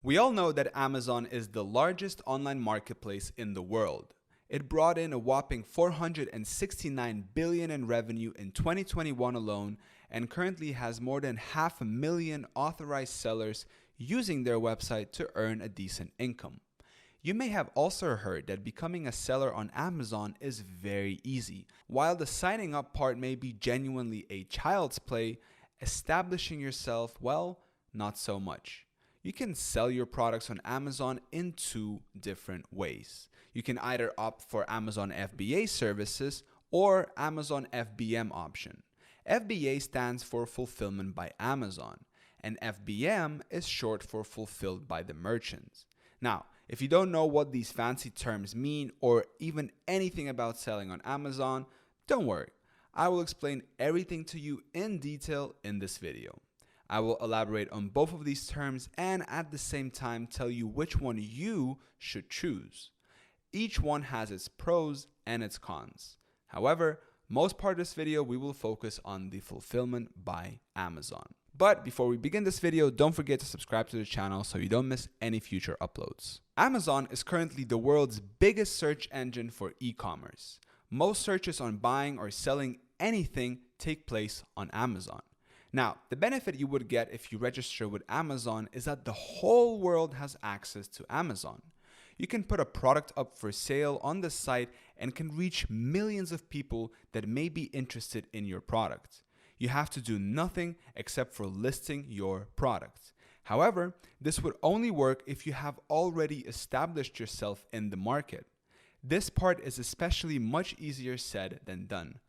We all know that Amazon is the largest online marketplace in the world. It brought in a whopping $469 billion in revenue in 2021 alone and currently has more than 500,000 authorized sellers using their website to earn a decent income. You may have also heard that becoming a seller on Amazon is very easy. While the signing up part may be genuinely a child's play, establishing yourself, well, not so much. You can sell your products on Amazon in two different ways. You can either opt for Amazon FBA services or Amazon FBM option. FBA stands for Fulfillment by Amazon, and FBM is short for Fulfilled by the Merchants. Now, if you don't know what these fancy terms mean or even anything about selling on Amazon, don't worry. I will explain everything to you in detail in this video. I will elaborate on both of these terms and at the same time tell you which one you should choose. Each one has its pros and its cons. However, most part of this video we will focus on the Fulfillment by Amazon. But before we begin this video, don't forget to subscribe to the channel so you don't miss any future uploads. Amazon is currently the world's biggest search engine for e-commerce. Most searches on buying or selling anything take place on Amazon. Now, the benefit you would get if you register with Amazon is that the whole world has access to Amazon. You can put a product up for sale on the site and can reach millions of people that may be interested in your product. You have to do nothing except for listing your product. However, this would only work if you have already established yourself in the market. This part is especially much easier said than done.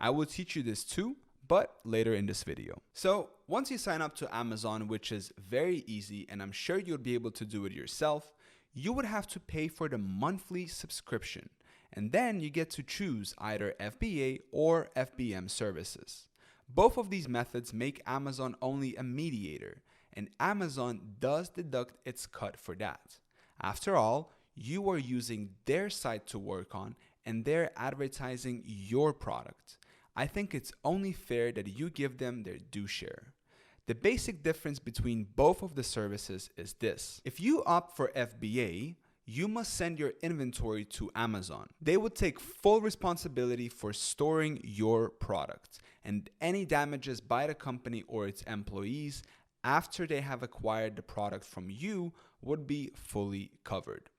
I will teach you this too, but later in this video. So once you sign up to Amazon, which is very easy and I'm sure you'll be able to do it yourself, you would have to pay for the monthly subscription. And then you get to choose either FBA or FBM services. Both of these methods make Amazon only a mediator, and Amazon does deduct its cut for that. After all, you are using their site to work on and they're advertising your product. I think it's only fair that you give them their due share. The basic difference between both of the services is this. If you opt for FBA, you must send your inventory to Amazon. They will take full responsibility for storing your product, and any damages by the company or its employees after they have acquired the product from you would be fully covered.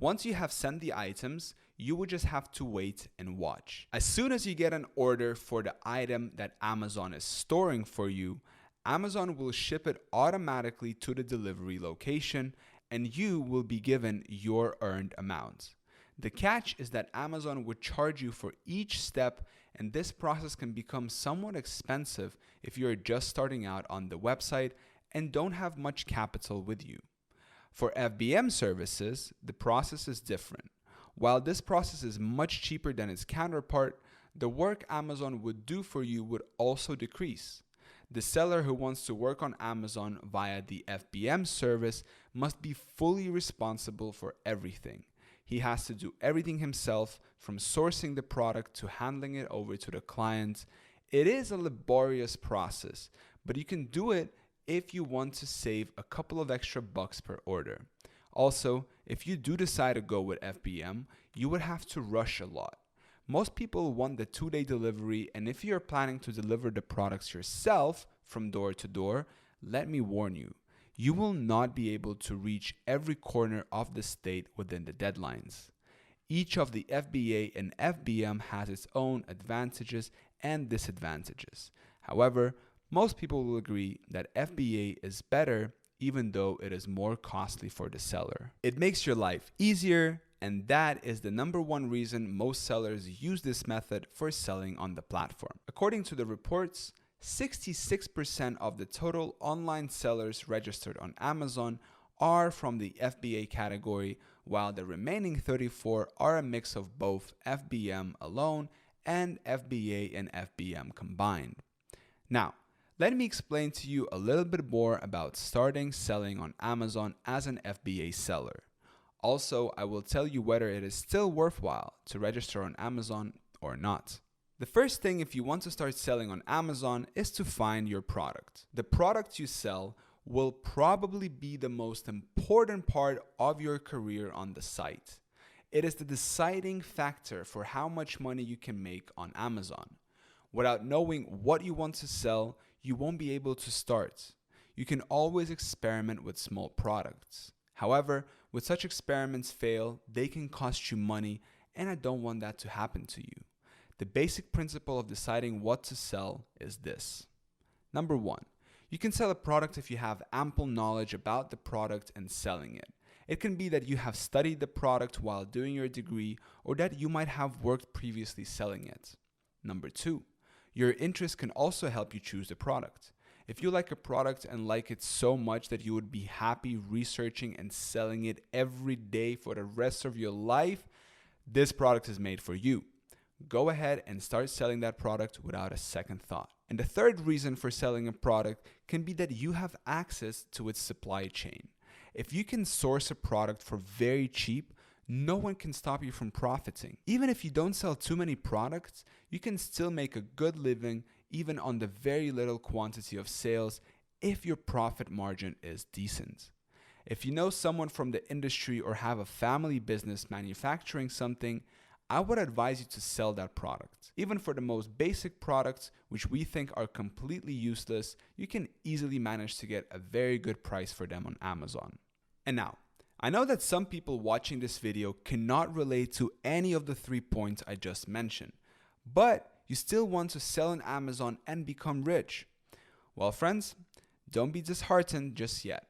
Once you have sent the items, you would just have to wait and watch. As soon as you get an order for the item that Amazon is storing for you, Amazon will ship it automatically to the delivery location and you will be given your earned amount. The catch is that Amazon would charge you for each step, and this process can become somewhat expensive if you're just starting out on the website and don't have much capital with you. For FBM services, the process is different. While this process is much cheaper than its counterpart, the work Amazon would do for you would also decrease. The seller who wants to work on Amazon via the FBM service must be fully responsible for everything. He has to do everything himself, from sourcing the product to handling it over to the client. It is a laborious process, but you can do it if you want to save a couple of extra bucks per order. Also, if you do decide to go with FBM, you would have to rush a lot. Most people want the 2-day delivery, and if you're planning to deliver the products yourself from door to door, let me warn you, you will not be able to reach every corner of the state within the deadlines. Each of the FBA and FBM has its own advantages and disadvantages. However, most people will agree that FBA is better even though it is more costly for the seller. It makes your life easier, and that is the #1 reason most sellers use this method for selling on the platform. According to the reports, 66% of the total online sellers registered on Amazon are from the FBA category, while the remaining 34 are a mix of both FBM alone and FBA and FBM combined. Now, let me explain to you a little bit more about starting selling on Amazon as an FBA seller. Also, I will tell you whether it is still worthwhile to register on Amazon or not. The first thing if you want to start selling on Amazon is to find your product. The product you sell will probably be the most important part of your career on the site. It is the deciding factor for how much money you can make on Amazon. Without knowing what you want to sell, you won't be able to start. You can always experiment with small products. However, when such experiments fail, they can cost you money, and I don't want that to happen to you. The basic principle of deciding what to sell is this. Number 1, you can sell a product if you have ample knowledge about the product and selling it. It can be that you have studied the product while doing your degree, or that you might have worked previously selling it. Number 2, your interest can also help you choose the product. If you like a product and like it so much that you would be happy researching and selling it every day for the rest of your life, this product is made for you. Go ahead and start selling that product without a second thought. And the third reason for selling a product can be that you have access to its supply chain. If you can source a product for very cheap, no one can stop you from profiting. Even if you don't sell too many products, you can still make a good living even on the very little quantity of sales if your profit margin is decent. If you know someone from the industry or have a family business manufacturing something, I would advise you to sell that product. Even for the most basic products, which we think are completely useless, you can easily manage to get a very good price for them on Amazon. And now, I know that some people watching this video cannot relate to any of the 3 points I just mentioned, but you still want to sell on Amazon and become rich. Well, friends, don't be disheartened just yet.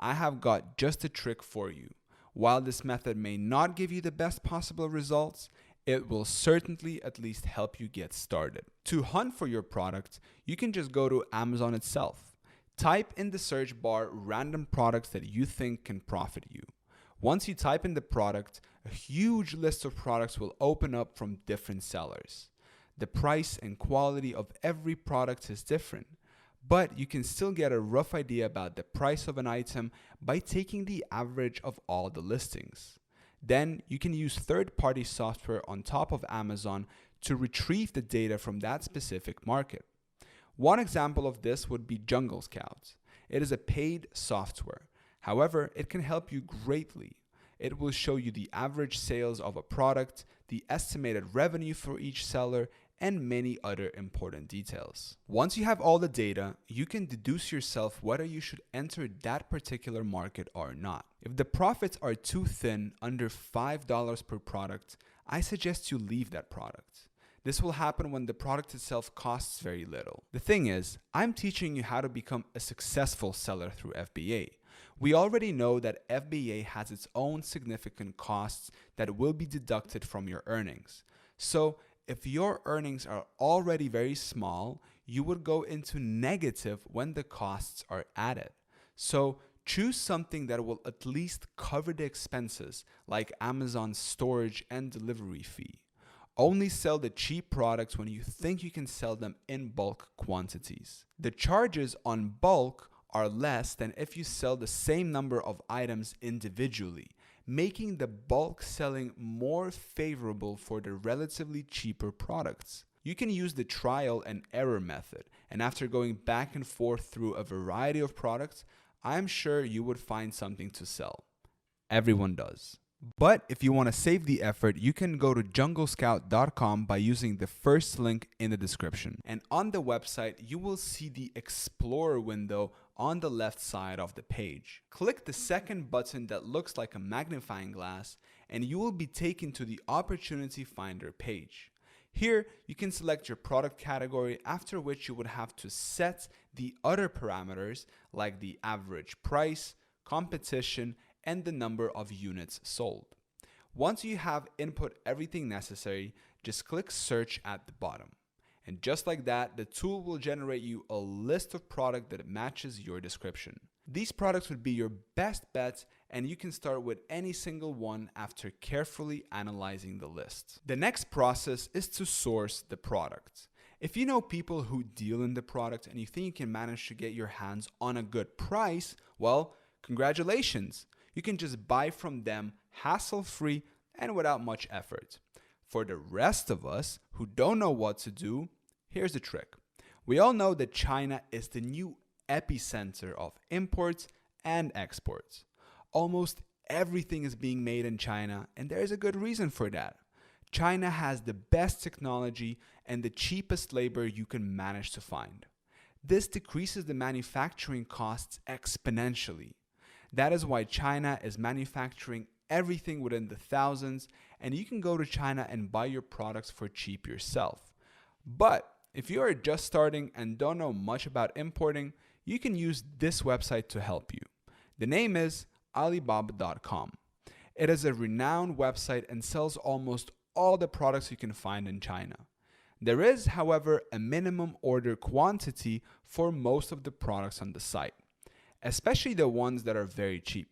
I have got just a trick for you. While this method may not give you the best possible results, it will certainly at least help you get started. To hunt for your product, you can just go to Amazon itself. Type in the search bar random products that you think can profit you. Once you type in the product, a huge list of products will open up from different sellers. The price and quality of every product is different, but you can still get a rough idea about the price of an item by taking the average of all the listings. Then you can use third-party software on top of Amazon to retrieve the data from that specific market. One example of this would be Jungle Scout. It is a paid software. However, it can help you greatly. It will show you the average sales of a product, the estimated revenue for each seller, and many other important details. Once you have all the data, you can deduce yourself whether you should enter that particular market or not. If the profits are too thin, under $5 per product, I suggest you leave that product. This will happen when the product itself costs very little. The thing is, I'm teaching you how to become a successful seller through FBA. We already know that FBA has its own significant costs that will be deducted from your earnings. So, if your earnings are already very small, you would go into negative when the costs are added. So choose something that will at least cover the expenses, like Amazon's storage and delivery fee. Only sell the cheap products when you think you can sell them in bulk quantities. The charges on bulk are less than if you sell the same number of items individually, making the bulk selling more favorable for the relatively cheaper products. You can use the trial and error method, and after going back and forth through a variety of products, I'm sure you would find something to sell. Everyone does. But if you want to save the effort, you can go to junglescout.com by using the first link in the description. And on the website, you will see the Explorer window on the left side of the page. Click the second button that looks like a magnifying glass, and you will be taken to the Opportunity Finder page. Here, you can select your product category, after which you would have to set the other parameters like the average price, competition, and the number of units sold. Once you have input everything necessary, just click search at the bottom. And just like that, the tool will generate you a list of products that matches your description. These products would be your best bets, and you can start with any single one after carefully analyzing the list. The next process is to source the product. If you know people who deal in the product and you think you can manage to get your hands on a good price, well, congratulations. You can just buy from them hassle-free and without much effort. For the rest of us who don't know what to do, here's the trick. We all know that China is the new epicenter of imports and exports. Almost everything is being made in China, and there is a good reason for that. China has the best technology and the cheapest labor you can manage to find. This decreases the manufacturing costs exponentially. That is why China is manufacturing everything within the thousands, and you can go to China and buy your products for cheap yourself. But if you are just starting and don't know much about importing, you can use this website to help you. The name is Alibaba.com. It is a renowned website and sells almost all the products you can find in China. There is, however, a minimum order quantity for most of the products on the site, especially the ones that are very cheap.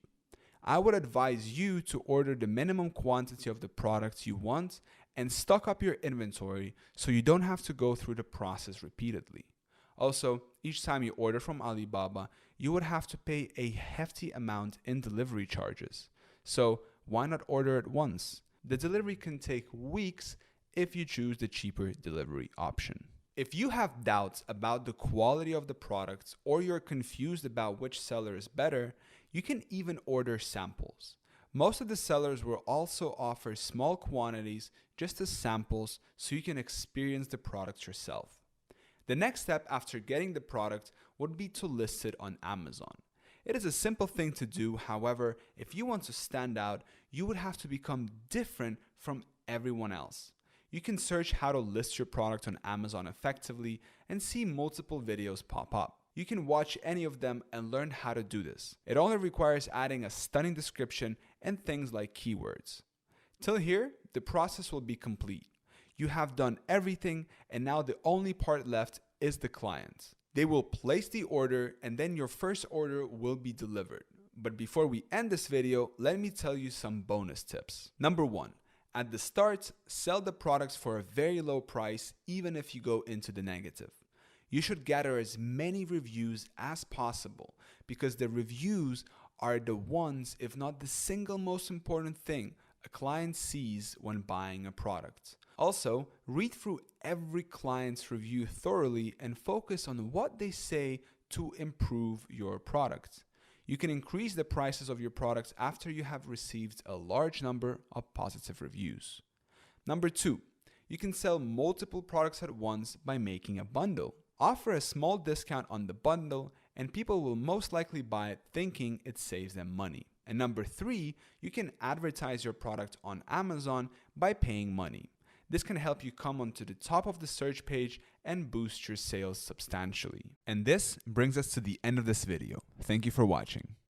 I would advise you to order the minimum quantity of the products you want and stock up your inventory so you don't have to go through the process repeatedly. Also, each time you order from Alibaba, you would have to pay a hefty amount in delivery charges. So why not order at once? The delivery can take weeks if you choose the cheaper delivery option. If you have doubts about the quality of the products or you're confused about which seller is better, you can even order samples. Most of the sellers will also offer small quantities just as samples so you can experience the product yourself. The next step after getting the product would be to list it on Amazon. It is a simple thing to do, however, if you want to stand out, you would have to become different from everyone else. You can search how to list your product on Amazon effectively and see multiple videos pop up. You can watch any of them and learn how to do this. It only requires adding a stunning description and things like keywords. Till here, the process will be complete. You have done everything, and now the only part left is the client. They will place the order and then your first order will be delivered. But before we end this video, let me tell you some bonus tips. Number 1. At the start, sell the products for a very low price even if you go into the negative. You should gather as many reviews as possible because the reviews are the ones, if not the single most important thing a client sees when buying a product. Also, read through every client's review thoroughly and focus on what they say to improve your product. You can increase the prices of your products after you have received a large number of positive reviews. Number 2, you can sell multiple products at once by making a bundle. Offer a small discount on the bundle and people will most likely buy it thinking it saves them money. And number 3, you can advertise your product on Amazon by paying money. This can help you come onto the top of the search page and boost your sales substantially. And this brings us to the end of this video. Thank you for watching.